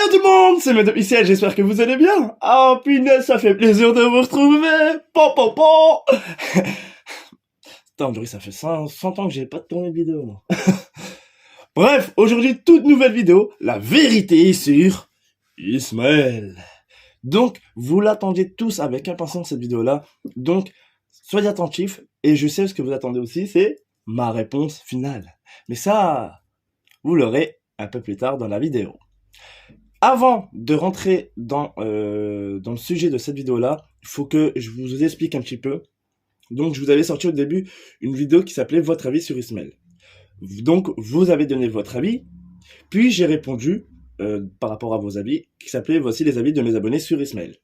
Salut tout le monde, c'est Madame Iciel, j'espère que vous allez bien. Ah punaise, ça fait plaisir de vous retrouver. Pom pom pom. Putain, aujourd'hui ça fait 100 ans que j'ai pas tourné de vidéo moi. Bref, aujourd'hui toute nouvelle vidéo, la vérité sur Ismaël. Donc, vous l'attendiez tous avec impatience cette vidéo-là. Donc, soyez attentifs et je sais ce que vous attendez aussi, c'est ma réponse finale. Mais ça, vous l'aurez un peu plus tard dans la vidéo. Avant de rentrer dans le sujet de cette vidéo-là, il faut que je vous explique un petit peu. Donc, je vous avais sorti au début une vidéo qui s'appelait « Votre avis sur Ismaël ». Donc, vous avez donné votre avis, puis j'ai répondu par rapport à vos avis, qui s'appelait « Voici les avis de mes abonnés sur Ismaël ».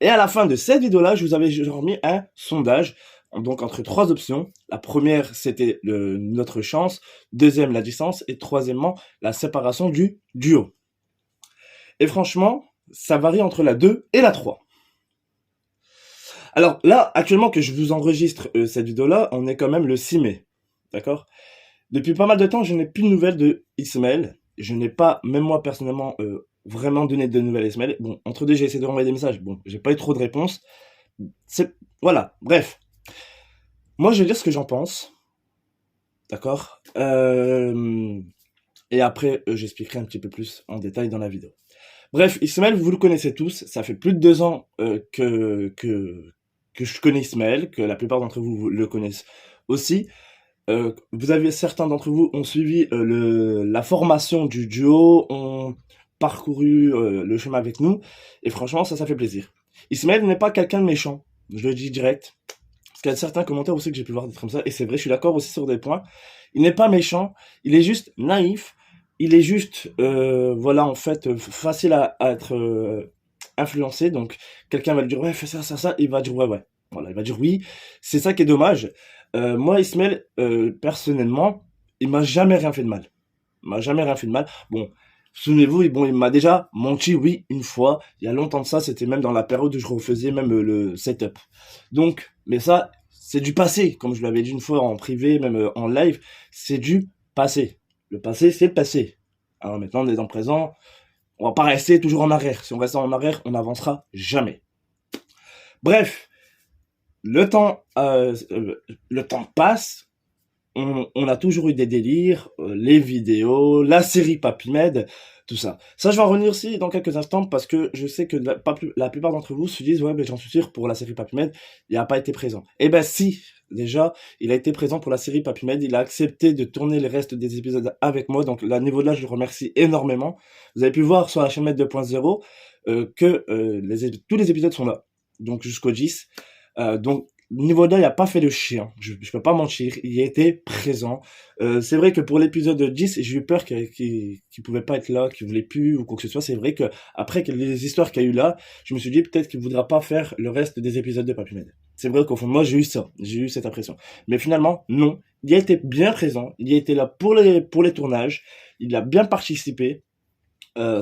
Et à la fin de cette vidéo-là, je vous avais remis un sondage, donc entre 3 options. La première, c'était notre chance, deuxième, la distance, et troisièmement, la séparation du duo. Et franchement, ça varie entre la 2 et la 3. Alors là, actuellement que je vous enregistre cette vidéo-là, on est quand même le 6 mai. D'accord ? Depuis pas mal de temps, je n'ai plus de nouvelles de Ismaël. Je n'ai pas, même moi personnellement, vraiment donné de nouvelles à Ismaël. Bon, entre deux, j'ai essayé de renvoyer des messages. Bon, j'ai pas eu trop de réponses. Voilà, bref. Moi, je vais dire ce que j'en pense. D'accord ? Et après, j'expliquerai un petit peu plus en détail dans la vidéo. Bref, Ismaël, vous le connaissez tous. Ça fait plus de 2 ans que je connais Ismaël, que la plupart d'entre vous le connaissent aussi. Vous avez certains d'entre vous ont suivi la formation du duo, ont parcouru le chemin avec nous, et franchement, ça fait plaisir. Ismaël n'est pas quelqu'un de méchant, je le dis direct, parce qu'il y a certains commentaires aussi que j'ai pu voir comme ça, et c'est vrai, je suis d'accord aussi sur des points. Il n'est pas méchant, il est juste naïf, il est juste, voilà, en fait, facile à être influencé. Donc, quelqu'un va lui dire, ouais, fais ça, ça, ça, il va dire, ouais, ouais. Voilà, il va dire oui. C'est ça qui est dommage. Moi, Ismaël, personnellement, il m'a jamais rien fait de mal. Il m'a jamais rien fait de mal. Bon, souvenez-vous, bon, il m'a déjà menti, oui, une fois. Il y a longtemps de ça, c'était même dans la période où je refaisais même le setup. Donc, mais ça, c'est du passé. Comme je l'avais dit une fois en privé, même en live, c'est du passé. Le passé, c'est le passé. Alors maintenant, on est dans le présent. On va pas rester toujours en arrière. Si on reste en arrière, on n'avancera jamais. Bref, le temps passe. On a toujours eu des délires, les vidéos, la série Papymed, tout ça. Ça, je vais en revenir aussi dans quelques instants parce que je sais que la plupart d'entre vous se disent « Ouais, mais j'en suis sûr, pour la série Papymed, il n'a pas été présent. » Eh ben si, déjà, il a été présent pour la série Papymed. Il a accepté de tourner les restes des épisodes avec moi. Donc, à niveau de là, je le remercie énormément. Vous avez pu voir sur la chaîne 2.0 que tous les épisodes sont là. Donc, jusqu'au 10. Donc, niveau là, il n'a pas fait le chien. Je peux pas mentir. Il a été présent. C'est vrai que pour l'épisode 10, j'ai eu peur qu'il pouvait pas être là, qu'il voulait plus ou quoi que ce soit. C'est vrai que après les histoires qu'il y a eu là, je me suis dit peut-être qu'il voudra pas faire le reste des épisodes de Papymed. C'est vrai qu'au fond, moi, j'ai eu ça. J'ai eu cette impression. Mais finalement, non. Il a été bien présent. Il a été là pour les tournages. Il a bien participé.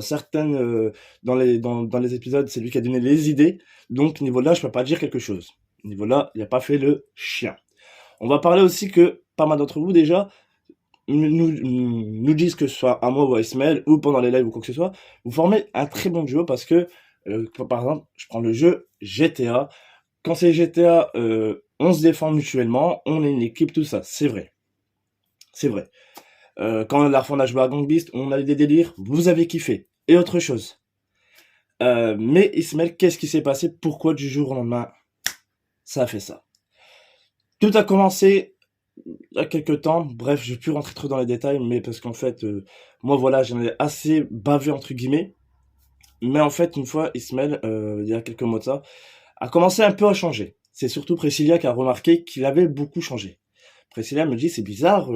Certaines dans les épisodes, c'est lui qui a donné les idées. Donc niveau là, je peux pas dire quelque chose. Niveau là, il a pas fait le chien. On va parler aussi que pas mal d'entre vous déjà nous disent que ce soit à moi ou à Ismaël ou pendant les lives ou quoi que ce soit, vous formez un très bon duo parce que par exemple, je prends le jeu GTA. Quand c'est GTA, on se défend mutuellement, on est une équipe, tout ça. C'est vrai. C'est vrai. Quand la fois on a joué à Gang Beast, on a eu des délires, vous avez kiffé. Et autre chose. Mais Ismaël, qu'est-ce qui s'est passé? Pourquoi du jour au lendemain, ça a fait ça? Tout a commencé il y a quelques temps. Bref, je vais plus rentrer trop dans les détails, mais parce qu'en fait, moi voilà, j'en ai assez bavé entre guillemets. Mais en fait, une fois, Ismaël, il y a quelques mois de ça, a commencé un peu à changer. C'est surtout Priscilla qui a remarqué qu'il avait beaucoup changé. Priscilla me dit, c'est bizarre,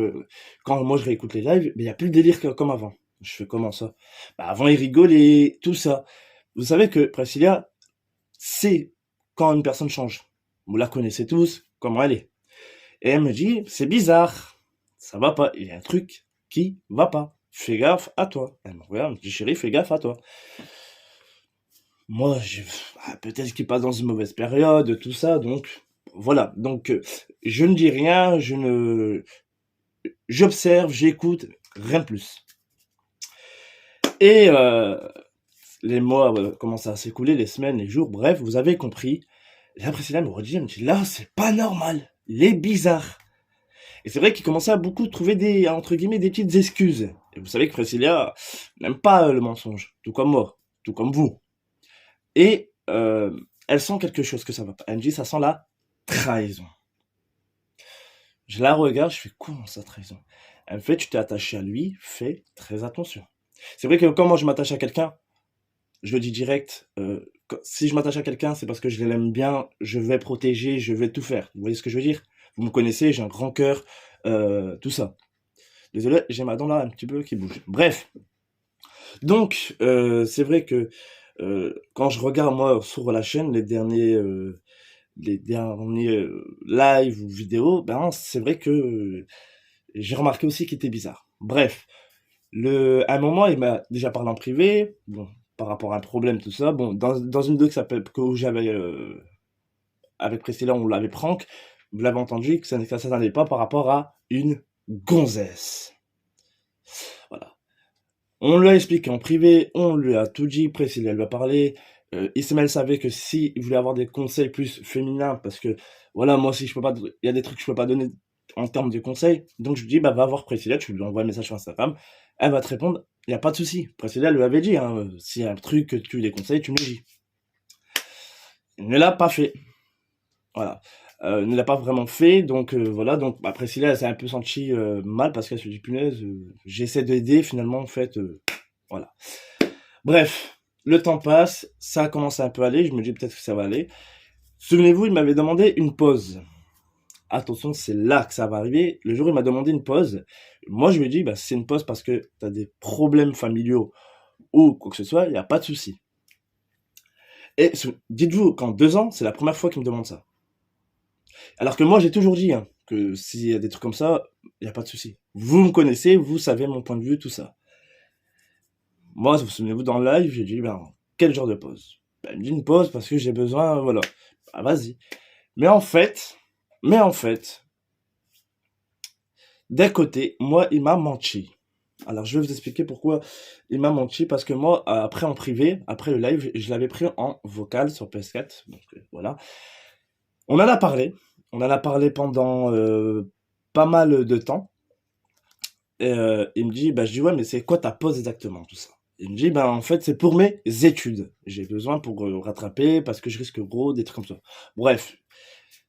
quand moi je réécoute les lives, mais il n'y a plus de délire comme avant. Je fais comment ça? Bah avant il rigolait, tout ça. Vous savez que Priscilla sait quand une personne change. Vous la connaissez tous, comment elle est. Et elle me dit, c'est bizarre, ça va pas, il y a un truc qui va pas. Fais gaffe à toi. Elle me regarde, elle me dit, chérie, fais gaffe à toi. Moi, peut-être qu'il passe dans une mauvaise période, tout ça, donc voilà. Donc je ne dis rien, j'observe, j'écoute, rien de plus. Et les mois commencent à s'écouler, les semaines, les jours, bref, vous avez compris. Et là, Priscilla me redit, elle me dit, là, c'est pas normal, il est bizarre. Et c'est vrai qu'il commençait à beaucoup trouver des, entre guillemets, des petites excuses. Et vous savez que Priscilla n'aime pas le mensonge, tout comme moi, tout comme vous. Et elle sent quelque chose que ça va pas. Elle me dit, ça sent la trahison. Je la regarde, je fais, comment ça, trahison? Elle me fait, tu t'es attaché à lui, fais très attention. C'est vrai que quand moi je m'attache à quelqu'un, je le dis direct, si je m'attache à quelqu'un, c'est parce que je l'aime bien, je vais protéger, je vais tout faire. Vous voyez ce que je veux dire? Vous me connaissez, j'ai un grand cœur, tout ça. Désolé, j'ai ma dent là un petit peu qui bouge. Bref, donc c'est vrai que quand je regarde moi sur la chaîne les derniers lives ou vidéos, ben c'est vrai que j'ai remarqué aussi qu'il était bizarre. Bref, à un moment, il m'a déjà parlé en privé, bon, par rapport à un problème, tout ça. Bon, dans une vidéo que j'avais avec Priscilla, on l'avait prank, vous l'avez entendu, que ça n'allait pas par rapport à une gonzesse. Voilà. On lui a expliqué en privé, on lui a tout dit, Priscilla lui a parlé. Ismaël savait que si il voulait avoir des conseils plus féminins, parce que voilà, moi aussi, je peux pas, il y a des trucs que je peux pas donner en termes de conseils. Donc je lui dis, bah va voir Priscilla, tu lui envoies un message sur Instagram, elle va te répondre, il n'y a pas de souci. Priscilla lui avait dit, hein, s'il y a un truc que tu veux des conseils, tu me le dis. Il ne l'a pas fait. Voilà. Ne l'a pas vraiment fait, donc voilà. Donc bah, Priscilla, elle s'est un peu sentie mal parce qu'elle se dit, punaise, j'essaie d'aider, finalement, en fait, voilà. Bref, le temps passe, ça commence à un peu aller, je me dis peut-être que ça va aller. Souvenez-vous, il m'avait demandé une pause. Attention, c'est là que ça va arriver. Le jour où il m'a demandé une pause, moi je lui ai dit, bah, c'est une pause parce que tu as des problèmes familiaux ou quoi que ce soit, il n'y a pas de souci. Et dites-vous qu'en 2 ans, c'est la première fois qu'il me demande ça. Alors que moi, j'ai toujours dit hein, que s'il y a des trucs comme ça, il n'y a pas de souci. Vous me connaissez, vous savez mon point de vue, tout ça. Moi, vous souvenez-vous, dans le live, j'ai dit, ben, quel genre de pause? Ben, il me dit une pause parce que j'ai besoin, voilà. Ah, vas-y. Mais en fait, d'un côté, moi, il m'a menti. Alors, je vais vous expliquer pourquoi il m'a menti, parce que moi, après en privé, après le live, je l'avais pris en vocal sur PS4, donc voilà. On en a parlé pendant pas mal de temps, et il me dit, bah, je dis, ouais, mais c'est quoi ta pause exactement, tout ça? Il me dit, ben en fait, c'est pour mes études. J'ai besoin pour rattraper, parce que je risque gros, des trucs comme ça. Bref,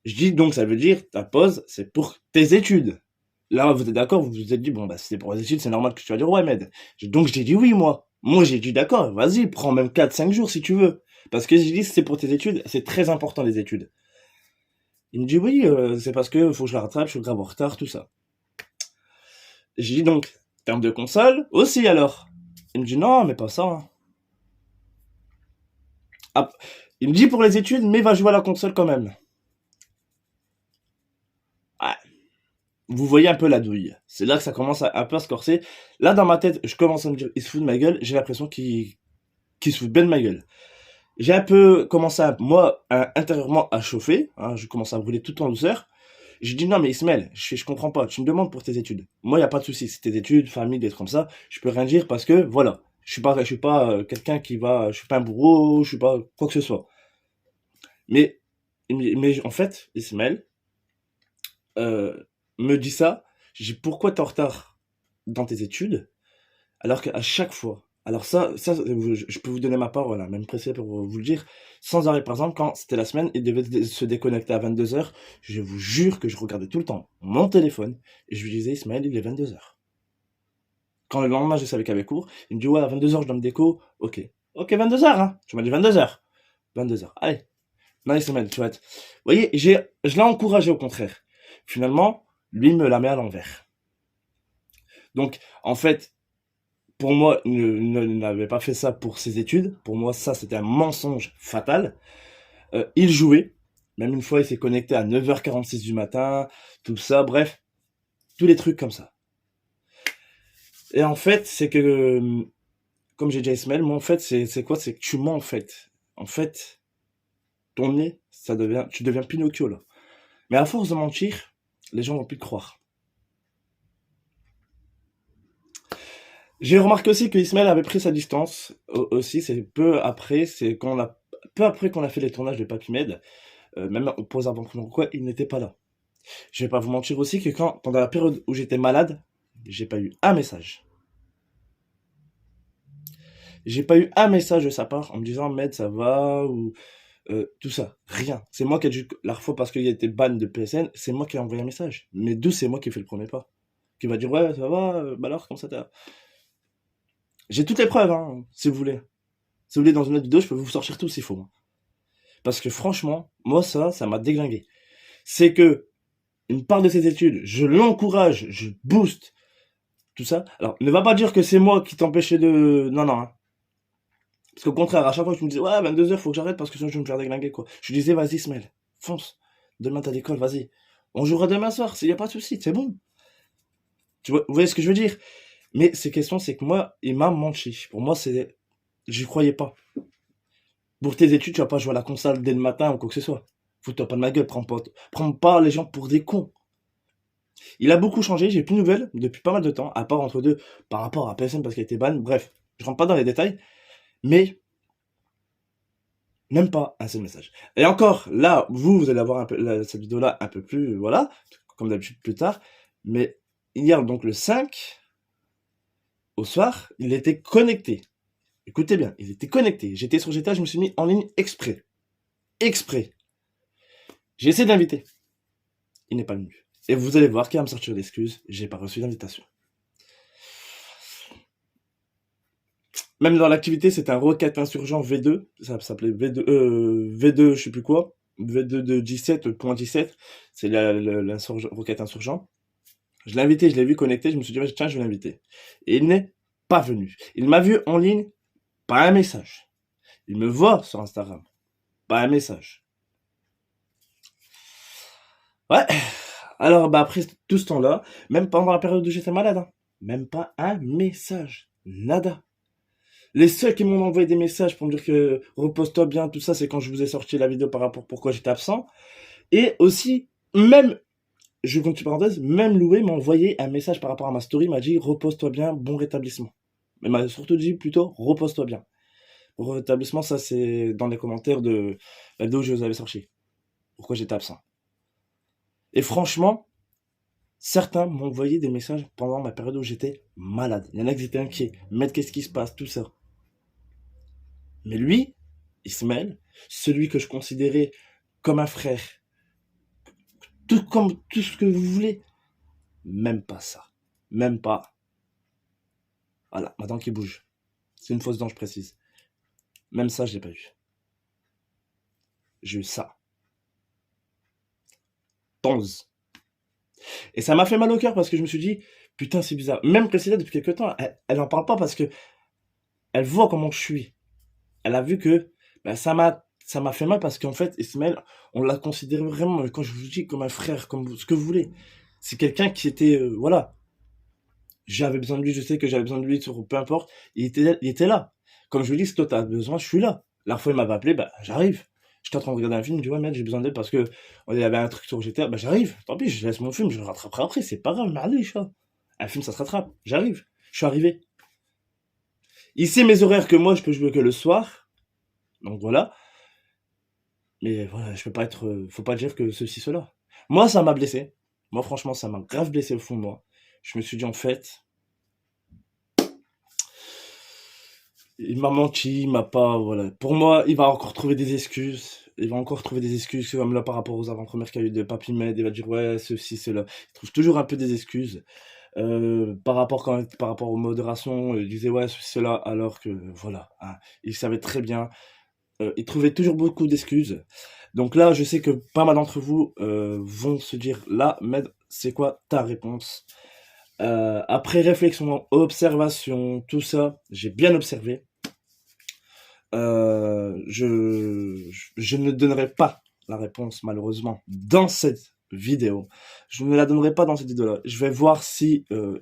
je dis donc, ça veut dire, ta pause, c'est pour tes études. Là, vous êtes d'accord, vous vous êtes dit, bon, bah, si c'est pour les études, c'est normal que tu vas dire, ouais, Med. Donc, j'ai dit oui, moi. Moi, j'ai dit d'accord, vas-y, prends même 4-5 jours si tu veux. Parce que j'ai dit, si c'est pour tes études, c'est très important, les études. Il me dit, oui, c'est parce que faut que je la rattrape, je suis grave en retard, tout ça. J'ai dit donc, terme de console, aussi alors. Il me dit, non, mais pas ça. Hein. Ah, il me dit pour les études, mais va jouer à la console quand même. Ouais. Vous voyez un peu la douille. C'est là que ça commence à un peu à se corser. Là, dans ma tête, je commence à me dire, il se fout de ma gueule. J'ai l'impression qu'il se fout bien de ma gueule. J'ai un peu commencé, moi, intérieurement à chauffer. Hein, je commence à brûler tout en douceur. Je dis, non, mais Ismaël, je comprends pas. Tu me demandes pour tes études. Moi, il n'y a pas de souci. C'est tes études, famille, des trucs comme ça. Je peux rien dire parce que, voilà. Je suis pas quelqu'un qui va, je suis pas un bourreau, je suis pas quoi que ce soit. Mais, mais en fait, Ismaël, euh, me dit ça. Je dis, pourquoi t'es en retard dans tes études? Alors qu'à chaque fois, alors ça, je peux vous donner ma parole, hein, même pressé pour vous le dire, sans arrêt. Par exemple, quand c'était la semaine, il devait se déconnecter à 22 h. Je vous jure que je regardais tout le temps mon téléphone et je lui disais, Ismaël, il est 22 h. Quand le lendemain, je savais qu'il y avait cours, il me dit, ouais, à 22 h, je dois me déco. Ok. Ok, 22 h, hein. Tu m'as dit 22 h. 22 h. Allez. Non, Ismaël, tu vois. Vous voyez, je l'ai encouragé au contraire. Finalement, lui me la met à l'envers. Donc, en fait, pour moi, il n'avait pas fait ça pour ses études. Pour moi, ça, c'était un mensonge fatal. Il jouait. Même une fois, il s'est connecté à 9h46 du matin. Tout ça, bref. Tous les trucs comme ça. Et en fait, c'est que, comme j'ai dit à Ismaël, moi, en fait, c'est quoi? C'est que tu mens, en fait. En fait, ton nez, tu deviens Pinocchio, là. Mais à force de mentir, les gens vont plus te croire. J'ai remarqué aussi que Ismaël avait pris sa distance aussi, c'est peu après qu'on a fait les tournages de Papy Med, même pour avant quoi, il n'était pas là. Je vais pas vous mentir aussi que pendant la période où j'étais malade, j'ai pas eu un message. J'ai pas eu un message de sa part en me disant Med ça va ou tout ça. Rien. C'est moi qui ai dû, la fois parce qu'il a été ban de PSN, c'est moi qui ai envoyé un message. Mais d'où c'est moi qui ai fait le premier pas. Qui va dire ouais ça va, bah alors comment ça t'as. J'ai toutes les preuves hein, si vous voulez. Si vous voulez dans une autre vidéo, je peux vous sortir tout s'il faut. Hein. Parce que franchement, moi ça m'a déglingué. C'est que une part de ses études, je l'encourage, je booste, tout ça. Alors, ne va pas dire que c'est moi qui t'empêchais de. Non, non. Hein. Parce qu'au contraire, à chaque fois que tu me disais, ouais, 22h, faut que j'arrête parce que sinon je vais me faire déglinguer, quoi. Je disais, vas-y, Smel, fonce. Demain, t'as l'école, vas-y. On jouera demain soir, s'il n'y a pas de souci, c'est bon. Tu vois, vous voyez ce que je veux dire? Mais ces questions, c'est que moi, il m'a menti. Pour moi, c'est. J'y croyais pas. Pour tes études, tu vas pas jouer à la console dès le matin ou quoi que ce soit. Fous-toi pas de ma gueule, prends pas les gens pour des cons. Il a beaucoup changé, j'ai plus de nouvelles depuis pas mal de temps, à part entre deux, par rapport à PSN parce qu'il a été ban. Bref, je rentre pas dans les détails, mais même pas un seul message. Et encore, là, vous allez avoir cette vidéo-là un peu plus, voilà, comme d'habitude plus tard. Mais hier, donc le 5, au soir, il était connecté. Écoutez bien, il était connecté. J'étais sur GTA, je me suis mis en ligne exprès. Exprès. J'ai essayé d'inviter. Il n'est pas venu. Et vous allez voir qu'il va me sortir d'excuses. J'ai pas reçu d'invitation. Même dans l'activité, c'était un requête insurgent V2. Ça s'appelait V2, V2, je sais plus quoi. V2 de 17.17. C'est la requête insurgent. Je l'ai invité, je l'ai vu connecté. Je me suis dit, tiens, je vais l'inviter. Et il n'est pas venu. Il m'a vu en ligne, pas un message. Il me voit sur Instagram, pas un message. Ouais. Alors, bah, après tout ce temps-là, même pendant la période où j'étais malade, hein, même pas un message. Nada. Les seuls qui m'ont envoyé des messages pour me dire que repose-toi bien, tout ça, c'est quand je vous ai sorti la vidéo par rapport à pourquoi j'étais absent. Et aussi, même, je compte parenthèse, même Loué m'a envoyé un message par rapport à ma story, m'a dit repose-toi bien, bon rétablissement. Mais m'a surtout dit plutôt repose-toi bien. Bon rétablissement, ça c'est dans les commentaires de la vidéo que je vous avais sorti. Pourquoi j'étais absent. Et franchement, certains m'ont envoyé des messages pendant ma période où j'étais malade. Il y en a qui étaient inquiets. Mais qu'est-ce qui se passe, tout ça. Mais lui, Ismaël, celui que je considérais comme un frère, comme tout ce que vous voulez, même pas ça. Même pas. Voilà, ma dent qui bouge. C'est une fausse dent, je précise. Même ça, je l'ai pas eu. J'ai eu ça. 11. Et ça m'a fait mal au cœur parce que je me suis dit, putain, c'est bizarre. Même Priscilla, depuis quelques temps, elle en parle pas parce que elle voit comment je suis. Elle a vu que bah, ça m'a fait mal parce qu'en fait, Ismaël, on l'a considéré vraiment, quand je vous dis, comme un frère, comme ce que vous voulez. C'est quelqu'un qui était, voilà. J'avais besoin de lui, je sais que j'avais besoin de lui, peu importe. Il était là. Comme je vous dis, si toi t'as besoin, je suis là. La fois, il m'avait appelé, bah, j'arrive. J'étais en train de regarder un film, je dis, ouais, mec, j'ai besoin d'aide parce que il y avait un truc sur GTA, bah, j'arrive. Tant pis, je laisse mon film, je le rattraperai après, c'est pas grave, mais allez, chat. Un film, ça se rattrape. J'arrive. Je suis arrivé. Il sait mes horaires que moi, je peux jouer que le soir. Donc voilà. Mais voilà, je peux pas être. Faut pas dire que ceci, cela. Moi, ça m'a blessé. Moi, franchement, ça m'a grave blessé au fond de moi. Je me suis dit, en fait, il m'a menti, il m'a pas. Voilà. Pour moi, il va encore trouver des excuses. Il va encore trouver des excuses, comme là par rapport aux avant-premières qu'il y a eu de Papy Med. Il va dire, ouais, ceci, cela. Il trouve toujours un peu des excuses. Par rapport aux modérations, il disait, ouais, ceci, cela. Alors que, voilà. Hein, il savait très bien. Il trouvait toujours beaucoup d'excuses. Donc là, je sais que pas mal d'entre vous vont se dire, là, Med, c'est quoi ta réponse? Après réflexion, observation, tout ça, j'ai bien observé. Je ne donnerai pas la réponse, malheureusement, dans cette vidéo. Je ne la donnerai pas dans cette vidéo-là. Je vais voir si je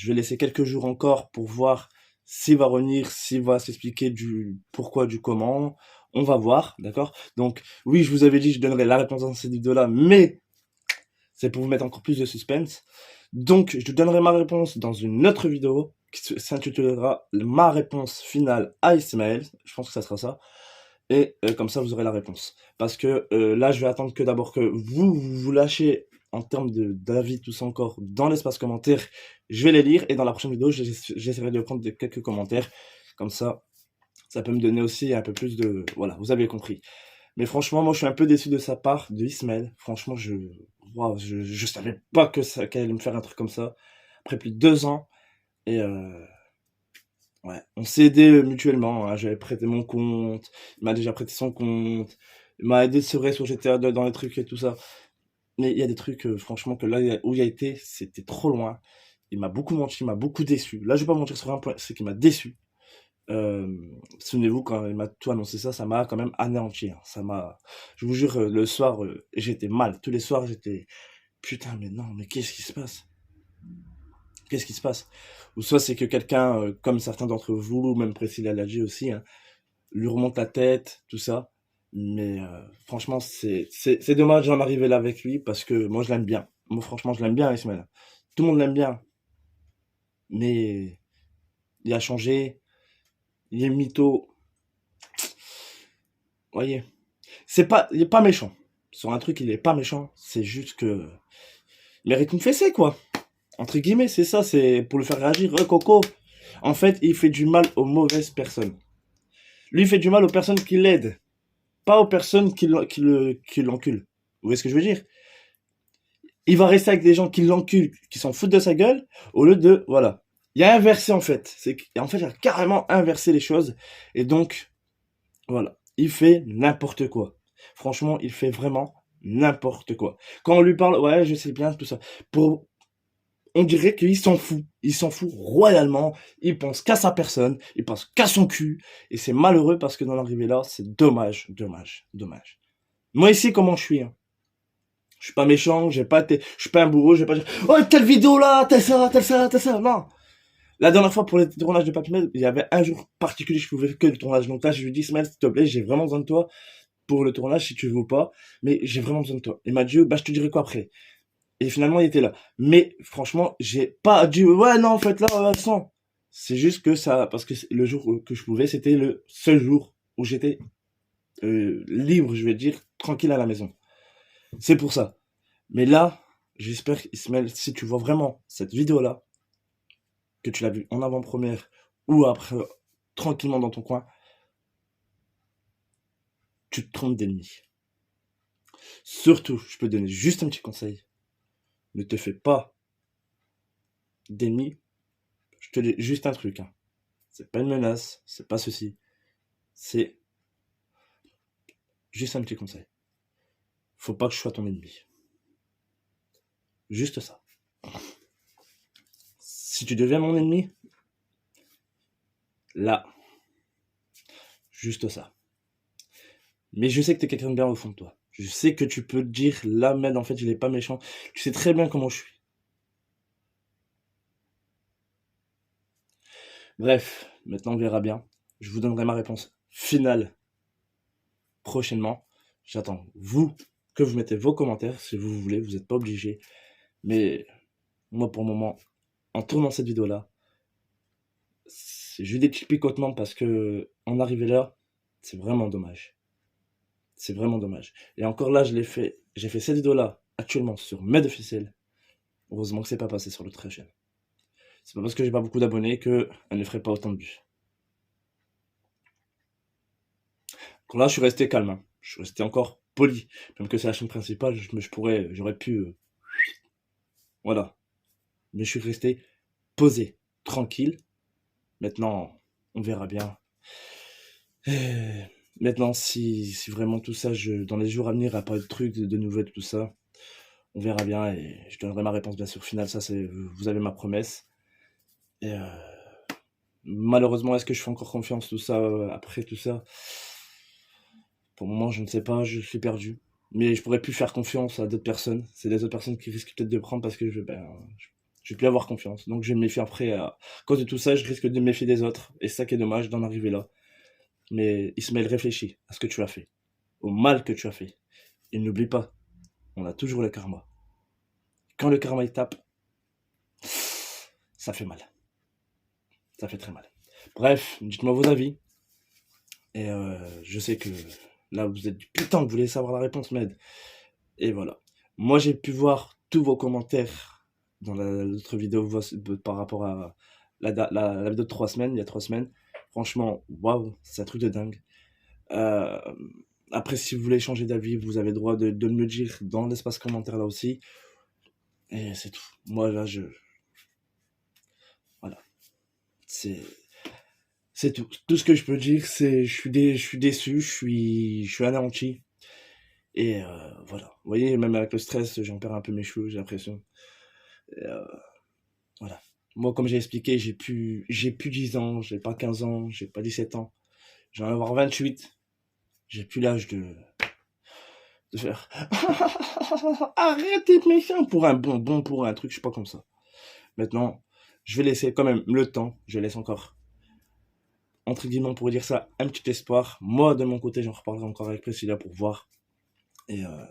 vais laisser quelques jours encore pour voir s'il va revenir, s'il va s'expliquer du pourquoi, du comment. On va voir, d'accord? Donc, oui, je vous avais dit, je donnerai la réponse dans cette vidéo-là, mais C'est pour vous mettre encore plus de suspense. Donc, je te donnerai ma réponse dans une autre vidéo qui s'intitulera ma réponse finale à Ismaël. Je pense que ça sera ça. Et comme ça, vous aurez la réponse. Parce que là, je vais attendre que d'abord que vous lâchez en termes d'avis, tout ça encore, dans l'espace commentaire. Je vais les lire et dans la prochaine vidéo, j'essaierai de prendre quelques commentaires. Comme ça peut me donner aussi un peu plus de... Voilà, vous avez compris. Mais franchement, moi, je suis un peu déçu de sa part, de Ismaël. Franchement, waouh, je savais pas qu'elle allait me faire un truc comme ça. Après plus de 2 ans. Et ouais, on s'est aidé mutuellement, hein. J'avais prêté mon compte, il m'a déjà prêté son compte, il m'a aidé, c'est vrai, sur GTA 2 dans les trucs et tout ça. Mais il y a des trucs, franchement, que là où il a été, c'était trop loin. Il m'a beaucoup menti, il m'a beaucoup déçu. Là, je vais pas mentir sur un point, c'est qu'il m'a déçu. Souvenez-vous, quand il m'a tout annoncé ça, ça m'a quand même anéanti, hein. Je vous jure, le soir, j'étais mal. Tous les soirs, j'étais, putain, mais non, mais qu'est-ce qui se passe? Qu'est-ce qui se passe? Ou soit c'est que quelqu'un, comme certains d'entre vous, ou même Priscilla l'a dit aussi, hein, lui remonte la tête, tout ça. Mais franchement, c'est dommage d'en arriver là avec lui parce que moi je l'aime bien. Moi franchement, je l'aime bien, Ismaël. Tout le monde l'aime bien. Mais il a changé, il est mytho. Voyez, il est pas méchant. Sur un truc, il est pas méchant. C'est juste que il mérite une fessée, quoi. Entre guillemets, c'est ça, c'est pour le faire réagir. Coco. En fait, il fait du mal aux mauvaises personnes. Lui, il fait du mal aux personnes qui l'aident, pas aux personnes qui l'enculent. Vous voyez ce que je veux dire? Il va rester avec des gens qui l'enculent, qui s'en foutent de sa gueule, au lieu de, voilà. Il y a inversé, en fait. En fait, il a carrément inversé les choses. Et donc, voilà. Il fait n'importe quoi. Franchement, il fait vraiment n'importe quoi. Quand on lui parle, ouais, je sais bien, tout ça. On dirait qu'il s'en fout. Il s'en fout royalement. Il pense qu'à sa personne. Il pense qu'à son cul. Et c'est malheureux parce que dans l'arrivée là, c'est dommage, dommage, dommage. Moi ici, comment je suis, hein. Je suis pas méchant, je suis pas un bourreau, je vais pas dire, oh, telle vidéo là, telle ça, telle ça, telle ça. Non. La dernière fois pour le tournage de Papy, il y avait un jour particulier, je pouvais que le tournage. Donc là, je lui dis, Ismaël, s'il te plaît, j'ai vraiment besoin de toi pour le tournage si tu veux ou pas. Mais j'ai vraiment besoin de toi. Il m'a dit, bah, je te dirai quoi après. Et finalement, il était là. Mais franchement, j'ai pas dit, ouais, non, en fait, là, sans. C'est juste que ça, parce que le jour que je pouvais, c'était le seul jour où j'étais libre, je vais dire, tranquille à la maison. C'est pour ça. Mais là, j'espère, Ismaël, si tu vois vraiment cette vidéo-là, que tu l'as vue en avant-première ou après, tranquillement dans ton coin, tu te trompes d'ennemi. Surtout, je peux te donner juste un petit conseil. Ne te fais pas d'ennemis. Je te dis juste un truc, hein. C'est pas une menace, c'est pas ceci. C'est juste un petit conseil. Faut pas que je sois ton ennemi. Juste ça. Si tu deviens mon ennemi, là, juste ça. Mais je sais que t'es quelqu'un de bien au fond de toi. Je sais que tu peux te dire, là, mais en fait, il est pas méchant. Tu sais très bien comment je suis. Bref, maintenant on verra bien. Je vous donnerai ma réponse finale prochainement. J'attends, vous, que vous mettez vos commentaires si vous voulez. Vous n'êtes pas obligé. Mais moi, pour le moment, en tournant cette vidéo-là, j'ai eu des petits picotements parce que en arrivé là, c'est vraiment dommage. C'est vraiment dommage. Et encore là, j'ai fait cette vidéo-là actuellement sur Med officiel. Heureusement que c'est pas passé sur l'autre chaîne. C'est pas parce que j'ai pas beaucoup d'abonnés que elle ne ferait pas autant de vues. Donc là, je suis resté calme, hein. Je suis resté encore poli. Même que c'est la chaîne principale, j'aurais pu, voilà. Mais je suis resté posé, tranquille. Maintenant, on verra bien. Maintenant, si vraiment tout ça, dans les jours à venir, il n'y a pas de trucs, de nouvelles, tout ça, on verra bien et je donnerai ma réponse bien sûr finale. Ça, vous avez ma promesse. Et malheureusement, est-ce que je fais encore confiance tout ça après tout ça? Pour le moment, je ne sais pas, je suis perdu. Mais je pourrais plus faire confiance à d'autres personnes. C'est des autres personnes qui risquent peut-être de prendre parce que je vais plus avoir confiance. Donc je vais me méfier après. À cause de tout ça, je risque de me méfier des autres. Et c'est ça qui est dommage d'en arriver là. Mais Ismaël, réfléchis à ce que tu as fait. Au mal que tu as fait. Et n'oublie pas, on a toujours le karma. quand le karma il tape, ça fait mal. Ça fait très mal. Bref, dites-moi vos avis. Et je sais que là, vous êtes du putain, vous voulez savoir la réponse, Med. Et voilà. Moi, j'ai pu voir tous vos commentaires dans l'autre vidéo par rapport à la vidéo de 3 semaines, il y a 3 semaines. Franchement, waouh, c'est un truc de dingue. Euh, Après, si vous voulez changer d'avis, vous avez le droit de me le dire dans l'espace commentaire là aussi. Et c'est tout. Moi, là, voilà. C'est. C'est tout. Tout ce que je peux dire, c'est je suis déçu, je suis anéanti. Et voilà. Vous voyez, même avec le stress, j'en perds un peu mes cheveux, j'ai l'impression. Et, voilà. Moi, comme j'ai expliqué, j'ai plus 10 ans, j'ai pas 15 ans, j'ai pas 17 ans. J'en vais avoir 28. J'ai plus l'âge de faire. Arrête d'être méchant pour un bonbon, pour un truc, je suis pas comme ça. Maintenant, je vais laisser quand même le temps. Je laisse encore, entre guillemets, pour dire ça, un petit espoir. Moi, de mon côté, j'en reparlerai encore avec Priscilla pour voir. Et, euh,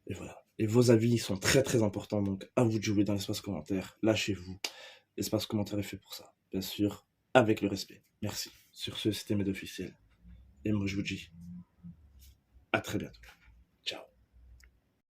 et voilà. Et vos avis sont très très importants, donc à vous de jouer dans l'espace commentaire. Lâchez-vous. L'espace commentaire est fait pour ça. Bien sûr, avec le respect. Merci. Sur ce, c'était Med officiel. Et moi, je vous dis à très bientôt.